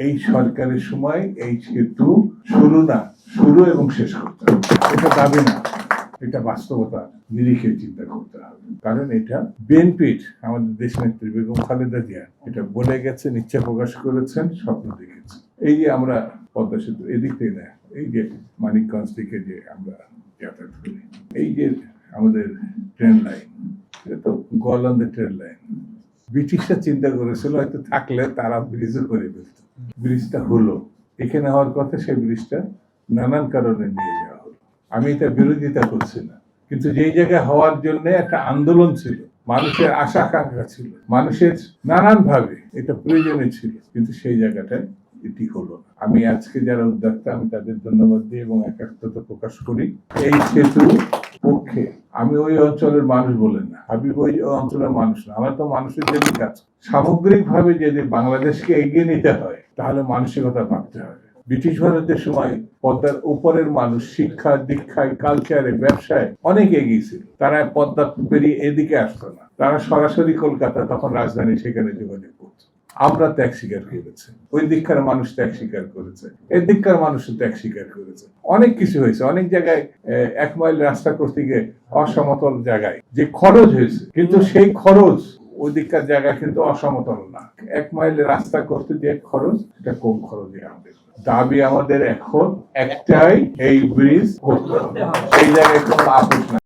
এই সরকারের সময় এই সেতু শুরু এবং শেষ করতে হবে। এটা দাবি না, এটা বাস্তবতা নিরিখে চিন্তা করতে হবে। কারণ এটা বিএনপির আমাদের দেশনেত্রী বেগম খালেদা জিয়া এটা বলে গেছেন, ইচ্ছা প্রকাশ করেছেন, স্বপ্ন দেখেছেন। এই যে আমরা পদ্মা সেতু এদিক থেকে না, এই যে মানিকগঞ্জ থেকে যে আমরা যাতায়াত করি, এই যে আমাদের ট্রেন লাইন, এটা তো গোয়ালন্দের ট্রেন লাইন। ব্রিটিশরা চিন্তা করেছিল হয়তো থাকলে তারা ব্রিজও করে ফেলত। ব্রিজটা হলো, এখানে হওয়ার কথা, সেই ব্রিজটা নানান কারণে নিয়ে যাওয়া হলো। আমি এটা বিরোধিতা করছি না, কিন্তু যেই জায়গায় হওয়ার জন্য একটা আন্দোলন ছিল, মানুষের আশা আকাঙ্ক্ষা ছিল, মানুষের নানান ভাবে এটা প্রয়োজনে ছিল, কিন্তু সেই জায়গাটায় এটি হলো না। আমি আজকে যারা উদ্যোক্তা, আমি তাদের ধন্যবাদ দিই এবং একাত্মতা প্রকাশ করি। এই সেতু পক্ষে আমি ওই অঞ্চলের মানুষ বলেন না, আমি ওই অঞ্চলের মানুষ না, আমার তো মানুষের জন্য কাজ। সামগ্রিক ভাবে যদি বাংলাদেশকে এগিয়ে নিতে হয়, তাহলে মানসিকতা ভাবতে হবে। ব্রিটিশ ভারতের সময় পদ্মার উপরের মানুষ শিক্ষা দীক্ষায়, কালচারে, ব্যবসায় অনেক এগিয়ে ছিল। তারা পদ্মা পেরিয়ে এদিকে আসতো না, তারা সরাসরি কলকাতা, তখন রাজধানী, সেখানে যোগাযোগ করতো। আমরা ত্যাগ স্বীকার করেছি, ওই দিককার মানুষ ত্যাগ স্বীকার করেছে, এই দিককার মানুষ ত্যাগ স্বীকার করেছে। অনেক কিছু হয়েছে, অনেক জায়গায় 1 মাইল রাস্তা করতে গিয়ে অসমতল জায়গায় যে খরচ হয়েছে, কিন্তু সেই খরচ ওই দিককার জায়গায় কিন্তু অসমতল না। 1 মাইল রাস্তা করতে যে খরচ, এটা কম খরচে আমাদের দাবি। আমাদের এখন একটাই, এই ব্রিজ করতে হবে, সেই জায়গায় কোনো আপোষ না।